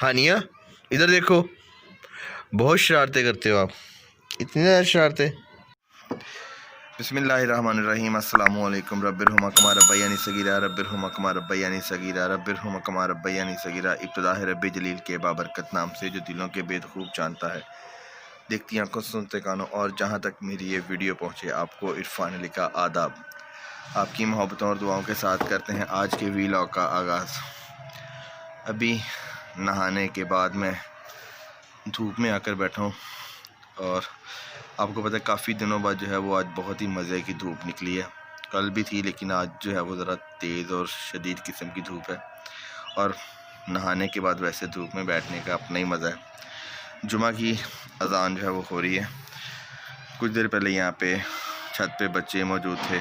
हानिया इधर देखो, बहुत शरारतें करते हो आप, इतनी ज़्यादा शरारतें। बिस्मिल्लाहिर्रहमानिर्रहीम। अस्सलामु अलैकुम। रब्बिरहुमा कमा रब्बयानी सगीरा, रब्बिरहुमा कमा रब्बयानी सगीरा, रब्बिरहुमा कमा रब्बयानी सगीरा। इब्तिदा है रब्बी जलील के बाबरकत नाम से जो दिलों के भेद खूब जानता है, देखती आंखों सुनते कानों। और जहाँ तक मेरी ये वीडियो पहुँचे, आपको इरफान अली का आदाब। आपकी मोहब्बतों और दुआओं के साथ करते हैं आज के वीलॉग का आगाज़। अभी नहाने के बाद मैं धूप में आकर बैठा हूँ और आपको पता है काफ़ी दिनों बाद जो है वो आज बहुत ही मज़े की धूप निकली है। कल भी थी लेकिन आज जो है वो ज़रा तेज़ और शदीद किस्म की धूप है। और नहाने के बाद वैसे धूप में बैठने का अपना ही मज़ा है। जुमा की अज़ान जो है वो हो रही है। कुछ देर पहले यहाँ पे छत पे बच्चे मौजूद थे,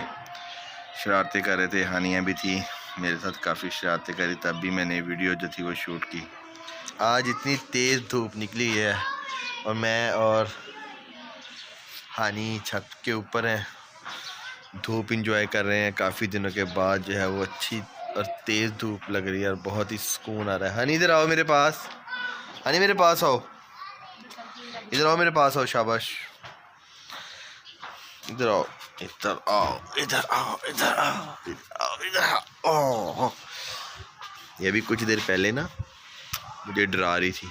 शरारतें कर रहे थे। हानिया भी थी मेरे साथ, काफ़ी शरारतें करी, तब भी मैंने वीडियो जो थी वो शूट की। आज इतनी तेज़ धूप निकली है और मैं और हानी छत के ऊपर हैं, धूप इंजॉय कर रहे हैं। काफ़ी दिनों के बाद जो है वो अच्छी और तेज़ धूप लग रही है और बहुत ही सुकून आ रहा है। हानी इधर आओ मेरे पास, हानी मेरे पास आओ, इधर आओ मेरे पास आओ, शाबाश, इधर आओ, इधर आओ, इधर आओ, इधर आओ, इधर आओ, इधर आओ। ये भी कुछ देर पहले ना मुझे डरा रही थी,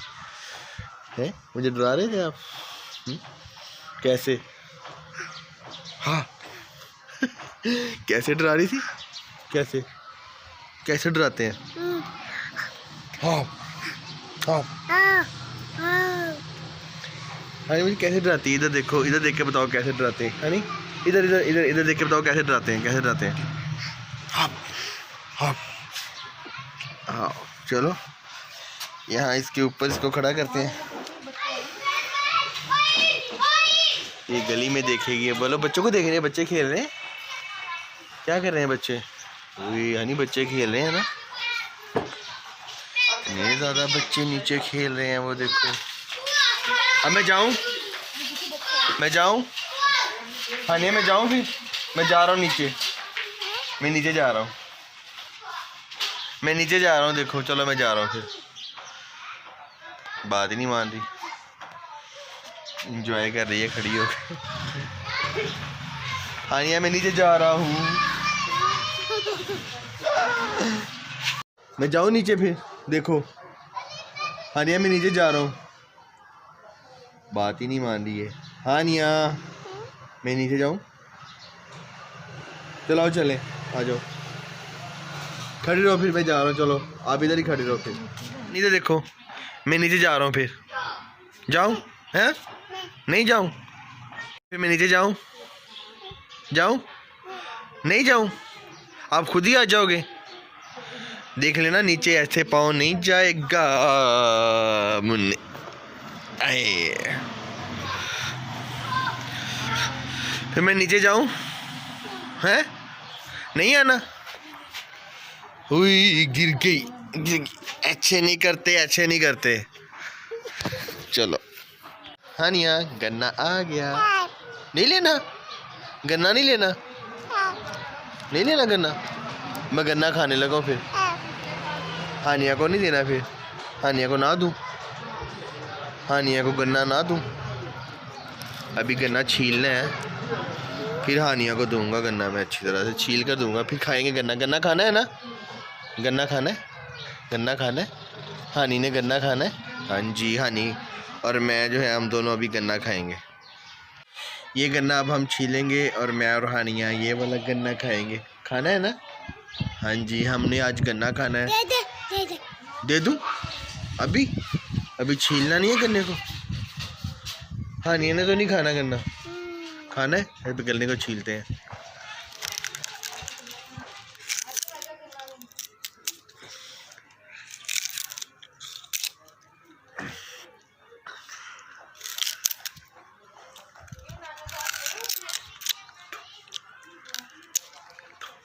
हैं? मुझे डरा रहे थे आप? कैसे? हाँ कैसे डरा रही थी? कैसे कैसे डराते हैं? हाँ हाँ हाँ, मुझे कैसे डराती है? इधर देखो, इधर देख के बताओ कैसे डराते हैं। हनी इधर इधर इधर इधर देख के बताओ कैसे डराते हैं, कैसे डराते हैं? हाँ हाँ हाँ, चलो यहाँ इसके ऊपर इसको खड़ा करते हैं। ये गली में देखेगी, बोलो बच्चों को देख रहे हैं, बच्चे खेल रहे हैं। क्या कर रहे हैं बच्चे? हनी बच्चे खेल रहे हैं ना, इतने ज़्यादा बच्चे नीचे खेल रहे हैं, वो देखो। अब मैं जाऊँ, मैं जाऊँ हानिया, मैं जाऊँ? फिर मैं जा रहा हूँ नीचे, मैं नीचे जा रहा हूँ, मैं नीचे जा रहा हूँ। देखो चलो मैं जा रहा हूँ। फिर बात ही नहीं मान रही, इंजॉय कर रही है खड़ी होकर। हानिया मैं नीचे जा रहा हूँ, मैं जाऊँ नीचे? फिर देखो हानिया मैं नीचे जा रहा हूँ, बात ही नहीं मान रही है। हानिया मैं नीचे जाऊँ? चलो चलें, आ जाओ, खड़ी रहो। फिर मैं जा रहा हूँ, चलो आप इधर ही खड़ी रहो। फिर नीचे देखो, मैं नीचे जा रहा हूँ। फिर जाऊँ? हैं? नहीं जाऊँ? फिर मैं नीचे जाऊँ? जाऊँ? नहीं जाऊँ? आप खुद ही आ जाओगे? देख लेना नीचे ऐसे पाँव नहीं जाएगा मुन्ने। आए, फिर मैं नीचे जाऊँ? हैं? नहीं आना? हुई गिर गई, गिर गई। अच्छे नहीं करते, अच्छे नहीं करते। चलो हानिया गन्ना आ गया, नहीं लेना गन्ना, नहीं लेना, नहीं लेना गन्ना। मैं गन्ना खाने लगा हूँ। फिर हानिया को नहीं देना, फिर हानिया को ना दूँ, हानिया को गन्ना ना दूँ। अभी गन्ना छीलना है, फिर हानिया को दूंगा गन्ना। मैं अच्छी तरह से छील कर दूंगा, फिर खाएंगे गन्ना। गन्ना खाना है ना? गन्ना खाना है, गन्ना खाना है। हानी ने गन्ना खाना है। हाँ जी, हानी और मैं जो है हम दोनों अभी गन्ना खाएंगे। ये गन्ना अब हम छीलेंगे और मैं और हानिया ये वाला गन्ना खाएंगे। खाना है ना? हाँ जी, हमने आज गन्ना खाना है। दे दूँ? अभी अभी छीलना नहीं है गन्ने को। हानिया ने तो नहीं खाना गन्ना, खाना है? अभी गन्ने को छीलते हैं।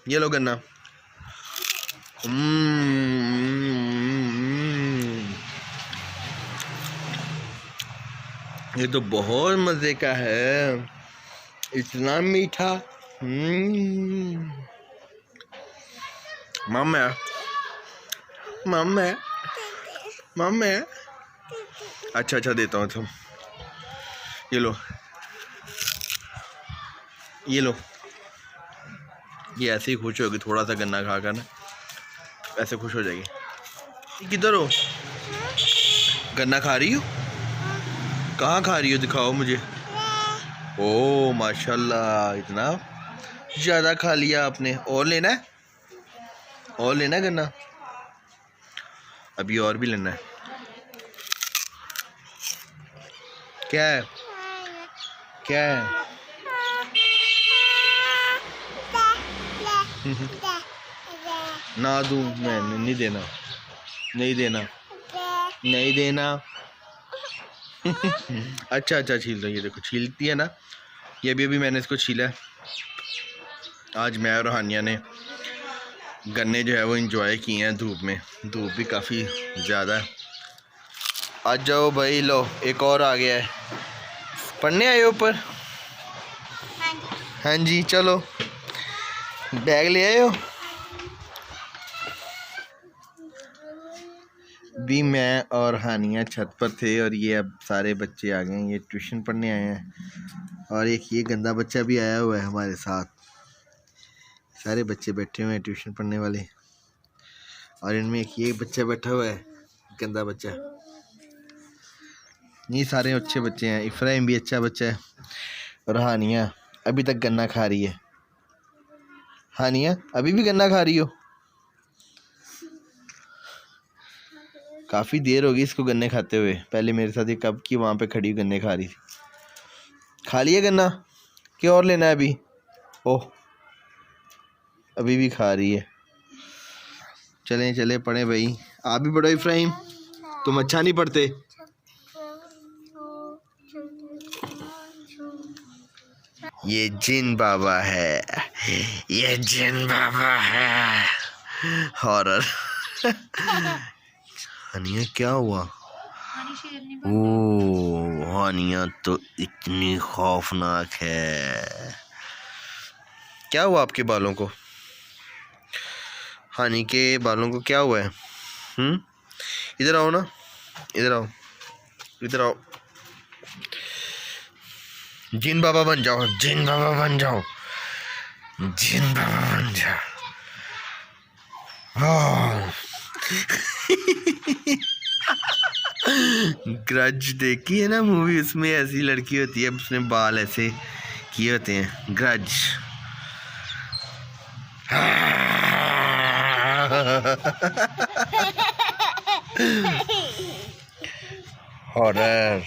ये लो गन्ना। ये तो बहुत मज़े का है, इतना मीठा। मम्मा मम्मा मम है। अच्छा अच्छा देता हूँ तुम, ये लो ये लो। ये ऐसे ही खुश होगी थोड़ा सा गन्ना खाकर ना, ऐसे खुश हो जाएगी। किधर हो? गन्ना खा रही हो? कहाँ खा रही हो, दिखाओ मुझे। ओ माशाल्लाह, इतना ज़्यादा खा लिया आपने। और लेना है? और लेना है गन्ना? अभी और भी लेना है? क्या है? क्या है? ना दूँ मैं? नहीं देना, नहीं देना, नहीं देना। अच्छा अच्छा छील दो। ये देखो छीलती है ना, ये अभी मैंने इसको छीला है। आज मैं और हानिया ने गन्ने जो है वो एंजॉय किए हैं धूप में। धूप भी काफ़ी ज़्यादा है। आ जाओ भाई, लो एक और आ गया है। पढ़ने आए हो ऊपर? हाँ जी चलो, बैग ले आए हो? भी मैं और हानिया छत पर थे और ये अब सारे बच्चे आ गए हैं, ये ट्यूशन पढ़ने आए हैं। और एक ये गंदा बच्चा भी आया हुआ है हमारे साथ। सारे बच्चे बैठे हुए हैं ट्यूशन पढ़ने वाले, और इनमें एक ये बच्चा बैठा हुआ है, गंदा बच्चा। ये सारे अच्छे बच्चे हैं। इफ्राहिम भी अच्छा बच्चा है, और हानिया अभी तक गन्ना खा रही है। हानिया अभी भी गन्ना खा रही हो? काफ़ी देर होगी इसको गन्ने खाते हुए। पहले मेरे साथ ही कब की वहाँ पे खड़ी गन्ने खा रही थी। खा लिया गन्ना? क्या और लेना है अभी? ओह अभी भी खा रही है। चलें चले पढ़े भाई, आप भी पढ़ो इफ्राहिम, तुम अच्छा नहीं पढ़ते। ये जिन बाबा है, ये जिन बाबा है। हॉरर। हानिया क्या हुआ? ओ हानिया तो इतनी खौफनाक है। क्या हुआ आपके बालों को? हानी के बालों को क्या हुआ है? इधर आओ ना, इधर आओ, इधर आओ। जिन बाबा बन जाओ, जिन बाबा बन जाओ, जिन बाबा बन जाओ। ग्रज देखी है ना मूवी, उसमें ऐसी लड़की होती है, उसने बाल ऐसे किए होते हैं। ग्रज। हॉरर।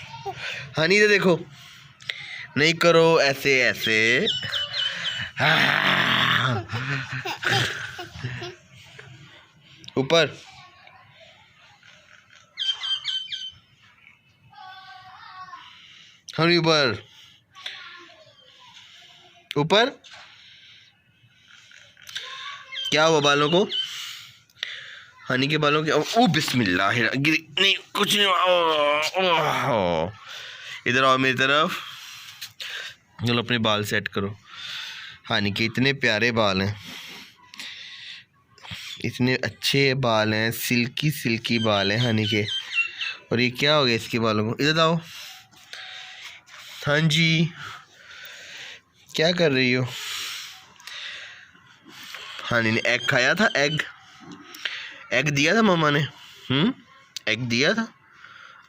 हनी इधर देखो, नहीं करो ऐसे ऐसे। ऊपर। हनी ऊपर, ऊपर। क्या हुआ बालों को? हनी के बालों के ओ बिस्मिल्लाह, नहीं कुछ नहीं। इधर आओ मेरी तरफ। चलो अपने बाल सेट करो। हनी के इतने प्यारे बाल हैं, इतने अच्छे बाल हैं, सिल्की सिल्की बाल हैं हनी के। और ये क्या हो गया इसके बालों को? इधर आओ। हाँ जी क्या कर रही हो? हनी ने एग खाया था। एग, एग दिया था मम्मा ने। एग दिया था,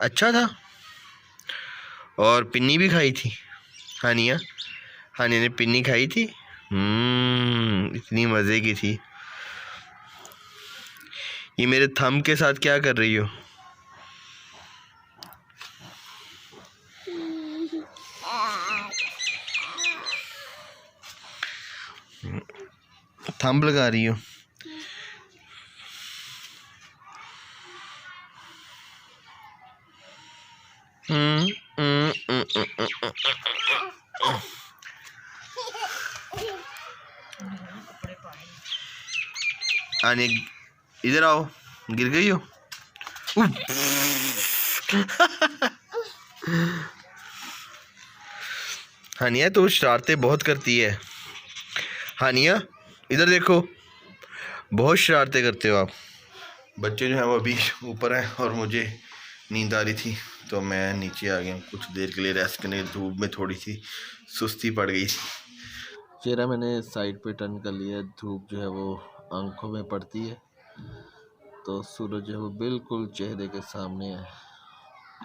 अच्छा था। और पिन्नी भी खाई थी हानिया। हानी ने पिन्नी खाई थी। इतनी मज़े की थी। ये मेरे थंब के साथ क्या कर रही हो? थंब लगा रही हो? आने इधर आओ, गिर गई हो? हानिया तो शरारतें बहुत करती है। हानिया इधर देखो, बहुत शरारतें करते हो आप। बच्चे जो हैं वो अभी ऊपर हैं और मुझे नींद आ रही थी तो मैं नीचे आ गया कुछ देर के लिए रेस्ट करने। धूप में थोड़ी सी सुस्ती पड़ गई। चेहरा मैंने साइड पे टर्न कर लिया। धूप जो है वो आंखों में पड़ती है तो सूरज जो है वो बिल्कुल चेहरे के सामने है,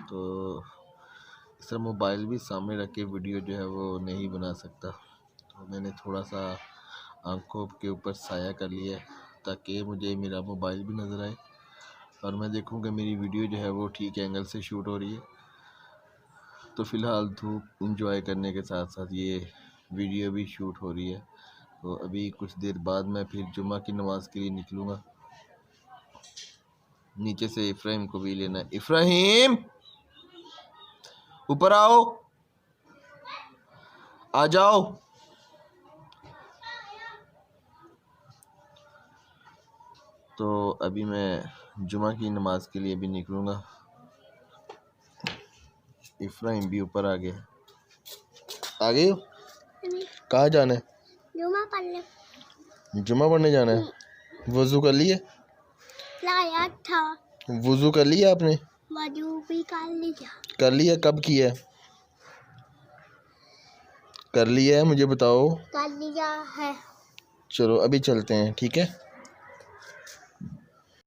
तो इस तरह मोबाइल भी सामने रख के वीडियो जो है वो नहीं बना सकता। तो मैंने थोड़ा सा आंखों के ऊपर साया कर लिया ताकि मुझे मेरा मोबाइल भी नज़र आए और मैं देखूं कि मेरी वीडियो जो है वो ठीक एंगल से शूट हो रही है। तो फ़िलहाल धूप इंजॉय करने के साथ साथ ये वीडियो भी शूट हो रही है। तो अभी कुछ देर बाद मैं फिर जुम्मा की नमाज़ के लिए निकलूँगा। नीचे से इफ्राहिम को भी लेना है। इफ्राहिम ऊपर आओ, आ जाओ। तो अभी मैं जुमा की नमाज के लिए भी निकलूँगा। इफ्राहिम भी ऊपर आ गया। आ गए हो? कहाँ जाना है? जुमा पढ़ने। जुमा पढ़ने जाना है। वज़ू कर लिया? लाया था। वज़ू कर लिया आपने? वज़ू भी कर लिया। कर लिया? कब किया? कर लिया है, मुझे बताओ। कर लिया है। चलो अभी चलते हैं, ठीक है?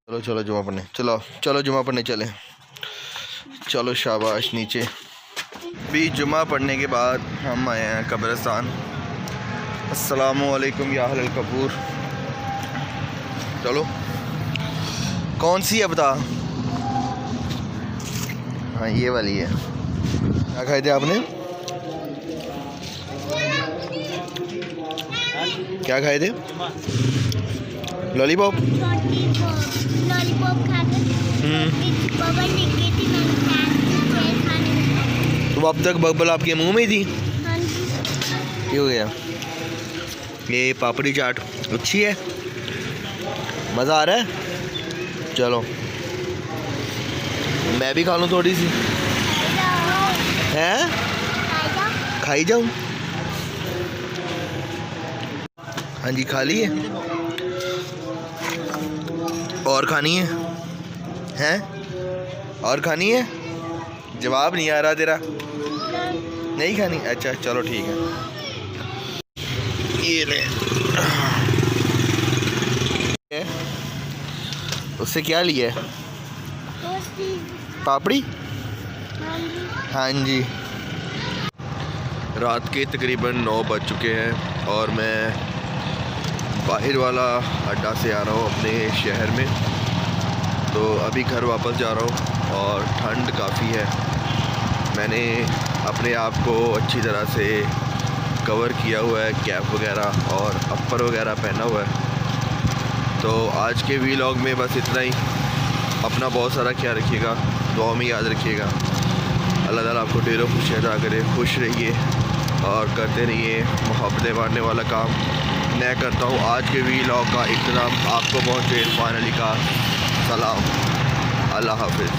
चलो चलो जुमा पढ़ने चलो, चलो जुमा पढ़ने चले। चलो शाबाश नीचे। भी जुमा पढ़ने के बाद हम आए हैं कब्रिस्तान। अस्सलामुअलैकुम या अहल कबूर। चलो कौन सी है बता? हाँ ये वाली है। क्या खाए थे आपने? क्या खाए थे? लॉलीपॉप। लॉलीपॉप खाते। तो अब तक बबल आपके मुंह में थी? ये हो गया। ये पापड़ी चाट अच्छी है, मज़ा आ रहा है। चलो मैं भी खा लूँ थोड़ी सी। हैं? खाई जाऊँ? हाँ जी खा ली है। और खानी है? हैं? और खानी है? जवाब नहीं आ रहा तेरा। नहीं खानी? अच्छा चलो ठीक है। ये ले। उससे क्या लिया है? पापड़ी। हाँ जी। रात के तकरीबन 9 बज चुके हैं और मैं बाहर वाला अड्डा से आ रहा हूँ अपने शहर में। तो अभी घर वापस जा रहा हूँ और ठंड काफ़ी है। मैंने अपने आप को अच्छी तरह से कवर किया हुआ है, कैप वगैरह और अपर वगैरह पहना हुआ है। तो आज के वीलॉग में बस इतना ही। अपना बहुत सारा ख्याल रखिएगा, दुआ में याद रखिएगा। अल्लाह ताला आपको ढेरों खुशियाँ अता करे। खुश रहिए और करते रहिए मोहब्बतें बांटने वाला काम। मैं करता हूँ आज के वीलॉग का इख्तिताम आपको पहुँचे इरफान अली का सलाम। अल्लाह हाफ़िज़।